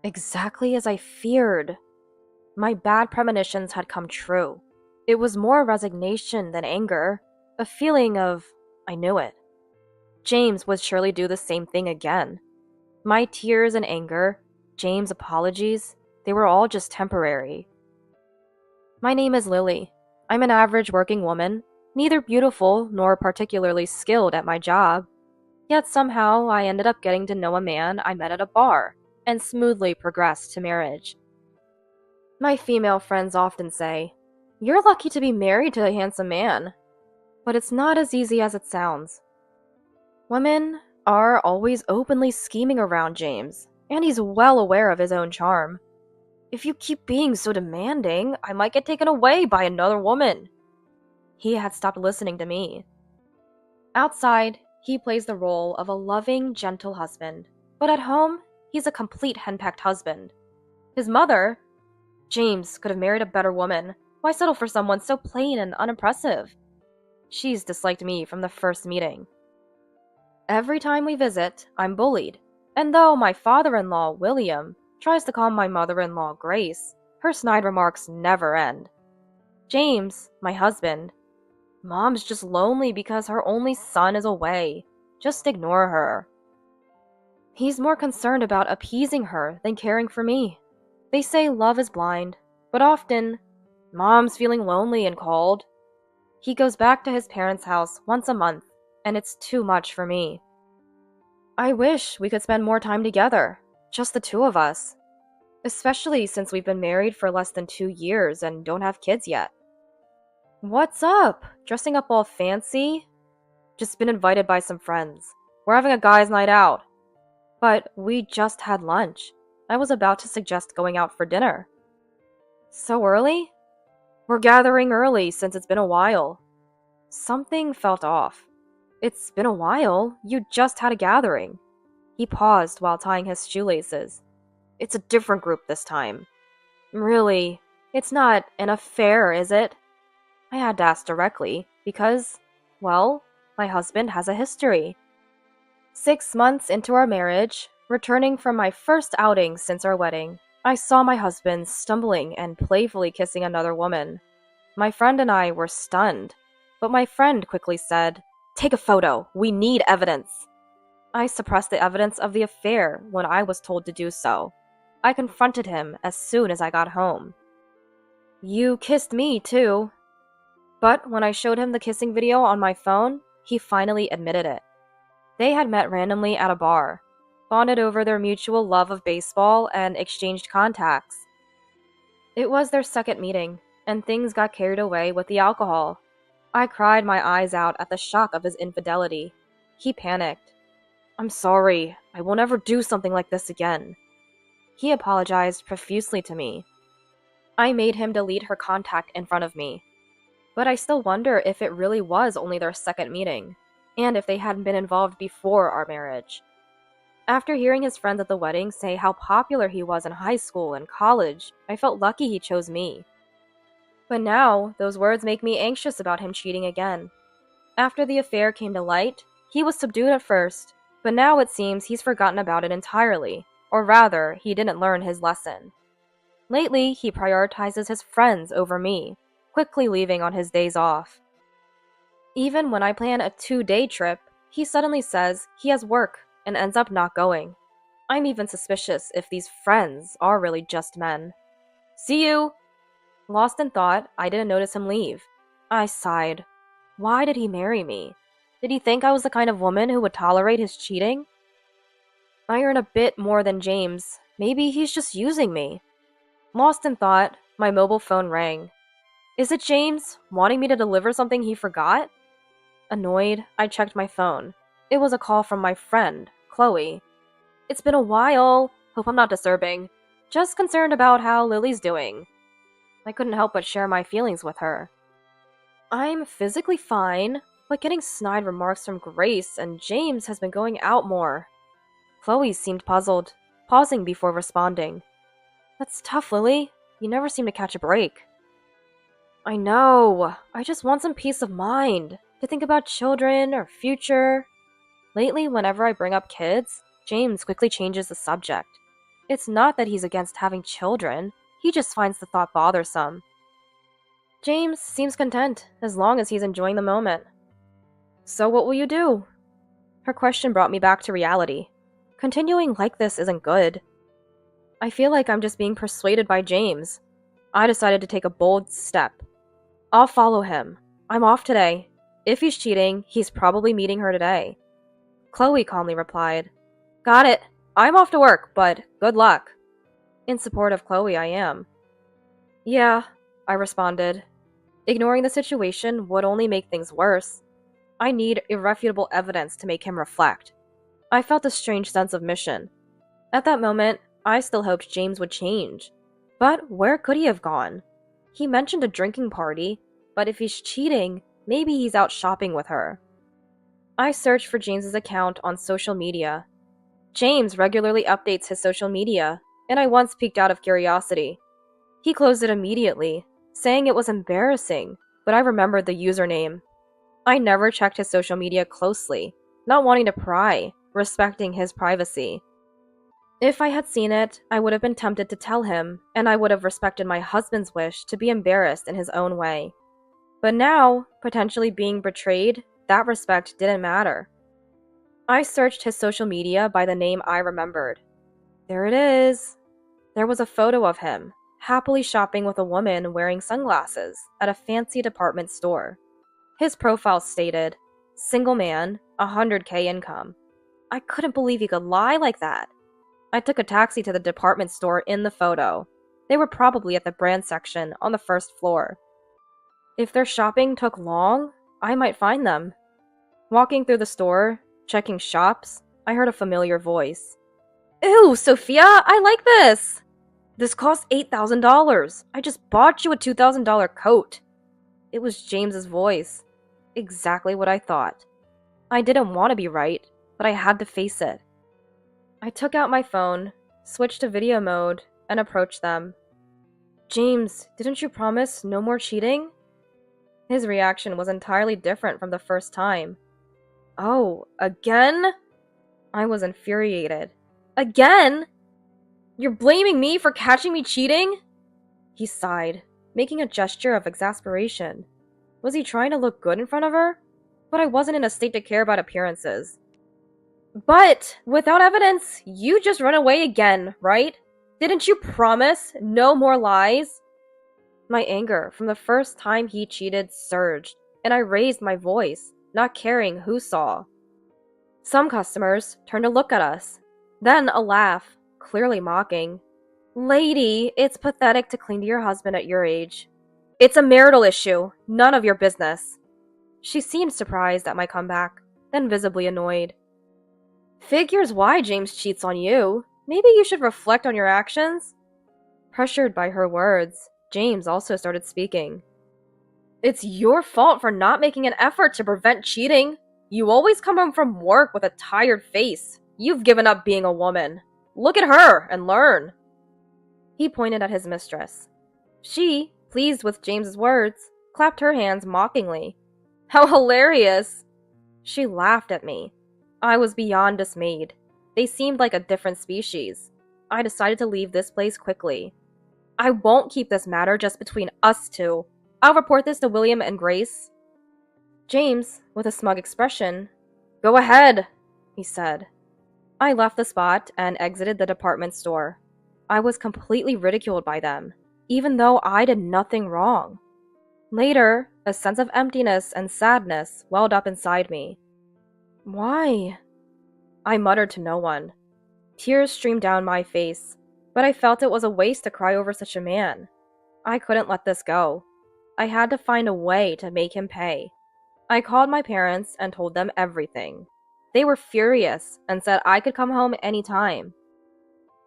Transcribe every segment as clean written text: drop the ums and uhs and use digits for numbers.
Exactly as I feared. My bad premonitions had come true. It was more resignation than anger, a feeling of, I knew it. James would surely do the same thing again. My tears and anger, James' apologies, they were all just temporary. My name is Lily. I'm an average working woman, neither beautiful nor particularly skilled at my job. Yet somehow I ended up getting to know a man I met at a bar and smoothly progressed to marriage. My female friends often say, "You're lucky to be married to a handsome man." But it's not as easy as it sounds. Women are always openly scheming around James, and he's well aware of his own charm. "If you keep being so demanding, I might get taken away by another woman." He had stopped listening to me. Outside, he plays the role of a loving, gentle husband, but at home, he's a complete henpecked husband. His mother, James could have married a better woman. Why settle for someone so plain and unimpressive? She's disliked me from the first meeting. Every time we visit, I'm bullied, and though my father-in-law, William, tries to calm my mother-in-law, Grace, her snide remarks never end. James, my husband, "Mom's just lonely because her only son is away. Just ignore her." He's more concerned about appeasing her than caring for me. They say love is blind, but often, "Mom's feeling lonely and cold." He goes back to his parents' house once a month, and it's too much for me. I wish we could spend more time together, just the two of us. Especially since we've been married for less than 2 years and don't have kids yet. "What's up? Dressing up all fancy?" "Just been invited by some friends. We're having a guys' night out." "But we just had lunch. I was about to suggest going out for dinner." "So early?" "We're gathering early since it's been a while." Something felt off. "It's been a while. You just had a gathering." He paused while tying his shoelaces. "It's a different group this time." "Really? It's not an affair, is it?" I had to ask directly because, well, my husband has a history. 6 months into our marriage, returning from my first outing since our wedding, I saw my husband stumbling and playfully kissing another woman. My friend and I were stunned, but my friend quickly said, "Take a photo. We need evidence." I suppressed the evidence of the affair when I was told to do so. I confronted him as soon as I got home. "You kissed me, too." But when I showed him the kissing video on my phone, he finally admitted it. They had met randomly at a bar, bonded over their mutual love of baseball, and exchanged contacts. It was their second meeting, and things got carried away with the alcohol. I cried my eyes out at the shock of his infidelity. He panicked. "I'm sorry. I will never do something like this again." He apologized profusely to me. I made him delete her contact in front of me. But I still wonder if it really was only their second meeting, and if they hadn't been involved before our marriage. After hearing his friends at the wedding say how popular he was in high school and college, I felt lucky he chose me. But now, those words make me anxious about him cheating again. After the affair came to light, he was subdued at first, but now it seems he's forgotten about it entirely, or rather, he didn't learn his lesson. Lately, he prioritizes his friends over me, quickly leaving on his days off. Even when I plan a 2-day trip, he suddenly says he has work and ends up not going. I'm even suspicious if these friends are really just men. "See you!" Lost in thought, I didn't notice him leave. I sighed. Why did he marry me? Did he think I was the kind of woman who would tolerate his cheating? I earn a bit more than James. Maybe he's just using me. Lost in thought, my mobile phone rang. Is it James, wanting me to deliver something he forgot? Annoyed, I checked my phone. It was a call from my friend, Chloe. "It's been a while. Hope I'm not disturbing. Just concerned about how Lily's doing." I couldn't help but share my feelings with her. "I'm physically fine, but getting snide remarks from Grace and James has been going out more." Chloe seemed puzzled, pausing before responding. "That's tough, Lily. You never seem to catch a break." "I know. I just want some peace of mind, to think about children or future." Lately, whenever I bring up kids, James quickly changes the subject. It's not that he's against having children, he just finds the thought bothersome. James seems content as long as he's enjoying the moment. So what will you do? Her question brought me back to reality. Continuing like this isn't good. I feel like I'm just being persuaded by James. I decided to take a bold step. I'll follow him. I'm off today. If he's cheating, he's probably meeting her today. Chloe calmly replied, Got it. I'm off to work, but good luck. In support of Chloe, I am. Yeah, I responded. Ignoring the situation would only make things worse. I need irrefutable evidence to make him reflect. I felt a strange sense of mission. At that moment, I still hoped James would change. But where could he have gone? He mentioned a drinking party, but if he's cheating, maybe he's out shopping with her. I searched for James's account on social media. James regularly updates his social media, and I once peeked out of curiosity. He closed it immediately, saying it was embarrassing, but I remembered the username. I never checked his social media closely, not wanting to pry, respecting his privacy. If I had seen it, I would have been tempted to tell him, and I would have respected my husband's wish to be embarrassed in his own way. But now, potentially being betrayed, that respect didn't matter. I searched his social media by the name I remembered. There it is. There was a photo of him, happily shopping with a woman wearing sunglasses at a fancy department store. His profile stated, single man, $100K income. I couldn't believe he could lie like that. I took a taxi to the department store in the photo. They were probably at the brand section on the first floor. If their shopping took long, I might find them. Walking through the store, checking shops, I heard a familiar voice. Ew, Sophia, I like this! This cost $8,000. I just bought you a $2,000 coat. It was James's voice. Exactly what I thought. I didn't want to be right, but I had to face it. I took out my phone, switched to video mode, and approached them. James, didn't you promise no more cheating? His reaction was entirely different from the first time. Oh, again? I was infuriated. Again? You're blaming me for catching me cheating? He sighed, making a gesture of exasperation. Was he trying to look good in front of her? But I wasn't in a state to care about appearances. But, without evidence, you just run away again, right? Didn't you promise no more lies? My anger from the first time he cheated surged, and I raised my voice, not caring who saw. Some customers turned to look at us. Then a laugh, clearly mocking. Lady, it's pathetic to cling to your husband at your age. It's a marital issue, none of your business. She seemed surprised at my comeback, then visibly annoyed. Figures why James cheats on you. Maybe you should reflect on your actions. Pressured by her words, James also started speaking. It's your fault for not making an effort to prevent cheating. You always come home from work with a tired face. You've given up being a woman. Look at her and learn. He pointed at his mistress. She, pleased with James's words, clapped her hands mockingly. How hilarious! She laughed at me. I was beyond dismayed. They seemed like a different species. I decided to leave this place quickly. I won't keep this matter just between us two. I'll report this to William and Grace. James, with a smug expression, Go ahead, he said. I left the spot and exited the department store. I was completely ridiculed by them, even though I did nothing wrong. Later, a sense of emptiness and sadness welled up inside me. Why? I muttered to no one. Tears streamed down my face, but I felt it was a waste to cry over such a man. I couldn't let this go. I had to find a way to make him pay. I called my parents and told them everything. They were furious and said I could come home anytime.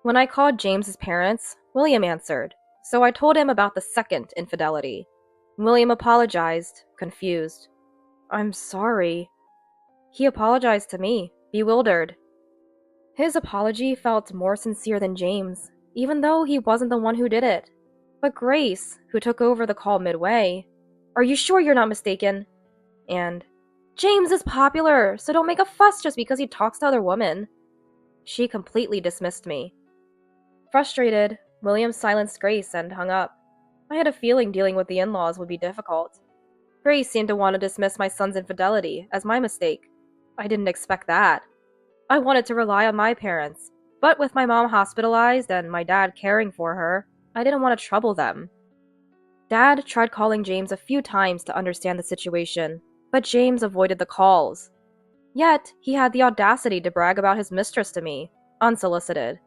When I called James's parents, William answered, so I told him about the second infidelity. William apologized, confused. I'm sorry. He apologized to me, bewildered. His apology felt more sincere than James, even though he wasn't the one who did it. But Grace, who took over the call midway, Are you sure you're not mistaken? And, James is popular, so don't make a fuss just because he talks to other women. She completely dismissed me. Frustrated, William silenced Grace and hung up. I had a feeling dealing with the in-laws would be difficult. Grace seemed to want to dismiss my son's infidelity as my mistake. I didn't expect that. I wanted to rely on my parents, but with my mom hospitalized and my dad caring for her, I didn't want to trouble them. Dad tried calling James a few times to understand the situation, but James avoided the calls. Yet, he had the audacity to brag about his mistress to me, unsolicited.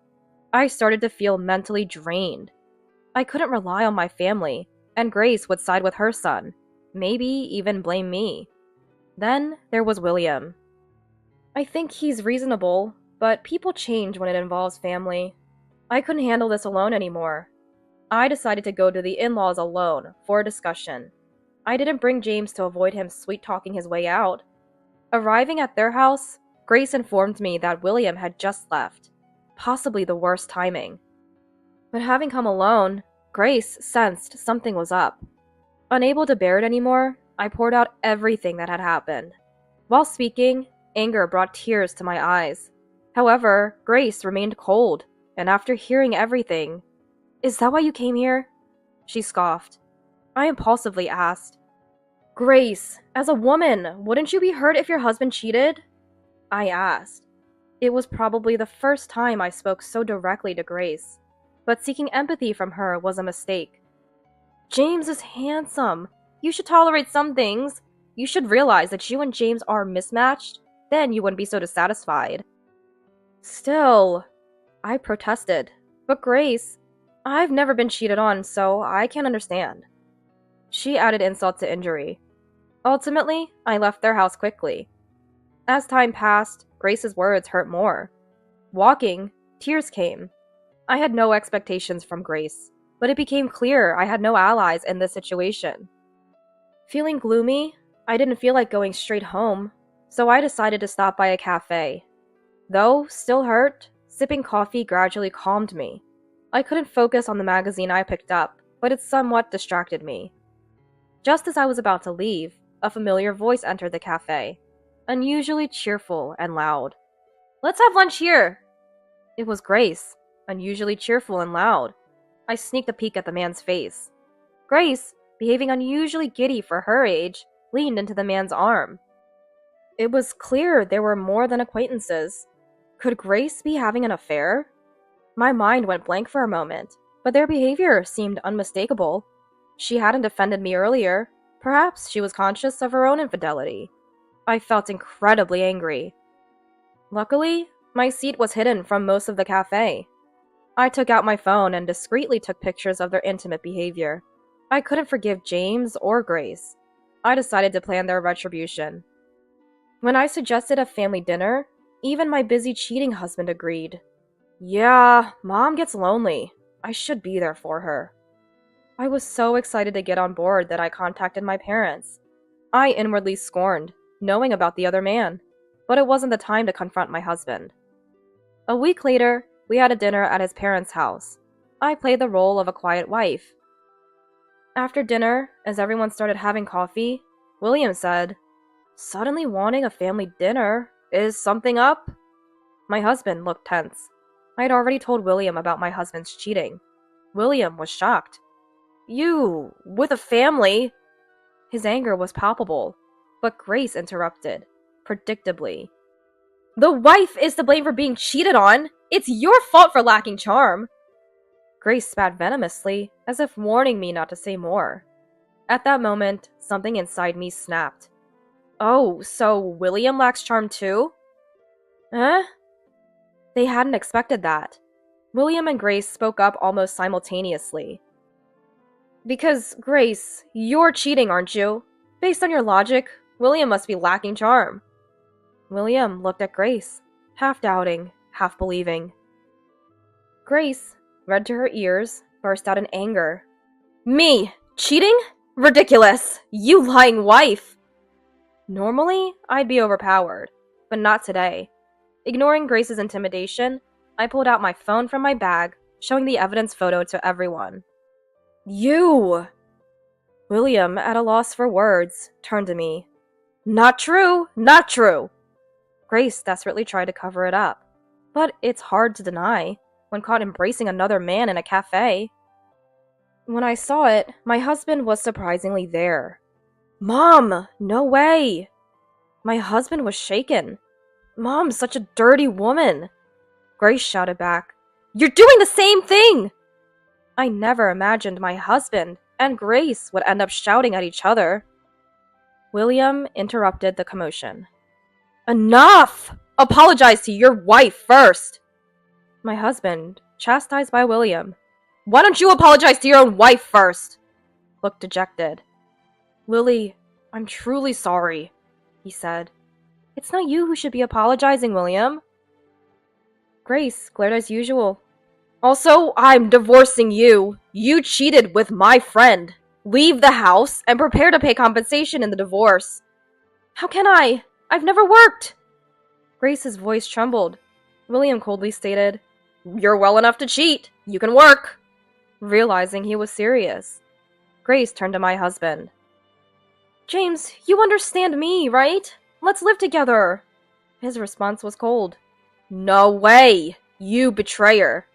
I started to feel mentally drained. I couldn't rely on my family, and Grace would side with her son, maybe even blame me. Then there was William. I think he's reasonable, but people change when it involves family. I couldn't handle this alone anymore. I decided to go to the in-laws alone for a discussion. I didn't bring James to avoid him sweet-talking his way out. Arriving at their house, Grace informed me that William had just left, possibly the worst timing. But having come alone, Grace sensed something was up. Unable to bear it anymore, I poured out everything that had happened. While speaking, anger brought tears to my eyes. However, Grace remained cold, and after hearing everything, "Is that why you came here?" she scoffed. I impulsively asked, "Grace, as a woman, wouldn't you be hurt if your husband cheated?" I asked. It was probably the first time I spoke so directly to Grace, but seeking empathy from her was a mistake. "James is handsome. You should tolerate some things. You should realize that you and James are mismatched. Then you wouldn't be so dissatisfied." Still, I protested. "But Grace, I've never been cheated on, so I can't understand." She added insult to injury. Ultimately, I left their house quickly. As time passed, Grace's words hurt more. Walking, tears came. I had no expectations from Grace, but it became clear I had no allies in this situation. Feeling gloomy, I didn't feel like going straight home, so I decided to stop by a cafe. Though still hurt, sipping coffee gradually calmed me. I couldn't focus on the magazine I picked up, but it somewhat distracted me. Just as I was about to leave, a familiar voice entered the cafe, unusually cheerful and loud. "Let's have lunch here!" It was Grace, unusually cheerful and loud. I sneaked a peek at the man's face. Grace, behaving unusually giddy for her age, leaned into the man's arm. It was clear they were more than acquaintances. Could Grace be having an affair? My mind went blank for a moment, but their behavior seemed unmistakable. She hadn't defended me earlier. Perhaps she was conscious of her own infidelity. I felt incredibly angry. Luckily, my seat was hidden from most of the cafe. I took out my phone and discreetly took pictures of their intimate behavior. I couldn't forgive James or Grace. I decided to plan their retribution. When I suggested a family dinner, even my busy cheating husband agreed. "Yeah, Mom gets lonely. I should be there for her." I was so excited to get on board that I contacted my parents. I inwardly scorned knowing about the other man, but it wasn't the time to confront my husband. A week later, we had a dinner at his parents' house. I played the role of a quiet wife. After dinner, as everyone started having coffee, William said, "Suddenly wanting a family dinner? Is something up?" My husband looked tense. I had already told William about my husband's cheating. William was shocked. "You, with a family?" His anger was palpable, but Grace interrupted, predictably. "The wife is to blame for being cheated on. It's your fault for lacking charm." Grace spat venomously, as if warning me not to say more. At that moment, something inside me snapped. "Oh, so William lacks charm too?" Eh? They hadn't expected that. William and Grace spoke up almost simultaneously. "Because, Grace, you're cheating, aren't you? Based on your logic, William must be lacking charm." William looked at Grace, half doubting, half believing. Grace, red to her ears, burst out in anger. "Me? Cheating? Ridiculous! You lying wife!" Normally, I'd be overpowered, but not today. Ignoring Grace's intimidation, I pulled out my phone from my bag, showing the evidence photo to everyone. "You!" William, at a loss for words, turned to me. "Not true! Not true!" Grace desperately tried to cover it up, but it's hard to deny. when caught embracing another man in a cafe. When I saw it, my husband was surprisingly there. "Mom, no way!" My husband was shaken. "Mom's such a dirty woman!" Grace shouted back, "You're doing the same thing!" I never imagined my husband and Grace would end up shouting at each other. William interrupted the commotion. "Enough! Apologize to your wife first!" My husband, chastised by William, "Why don't you apologize to your own wife first?" looked dejected. "Willie, I'm truly sorry," he said. "It's not you who should be apologizing, William." Grace glared as usual. "Also, I'm divorcing you. You cheated with my friend. Leave the house and prepare to pay compensation in the divorce." "How can I? I've never worked." Grace's voice trembled. William coldly stated, "You're well enough to cheat. You can work." Realizing he was serious, Grace turned to my husband. "James, you understand me, right? Let's live together." His response was cold. "No way! You betrayer!"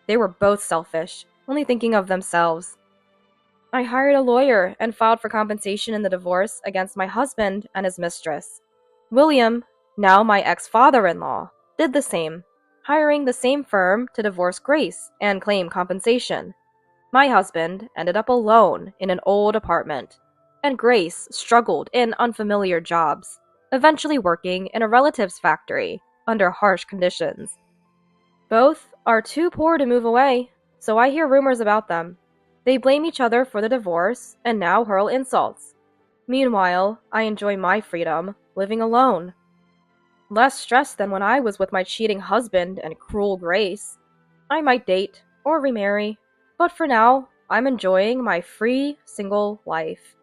They were both selfish, only thinking of themselves. I hired a lawyer and filed for compensation in the divorce against my husband and his mistress. William, now my ex-father-in-law, did the same, hiring the same firm to divorce Grace and claim compensation. My husband ended up alone in an old apartment, and Grace struggled in unfamiliar jobs, eventually working in a relative's factory under harsh conditions. Both are too poor to move away, so I hear rumors about them. They blame each other for the divorce and now hurl insults. Meanwhile, I enjoy my freedom, living alone. Less stressed than when I was with my cheating husband and cruel Grace. I might date or remarry, but for now, I'm enjoying my free, single life.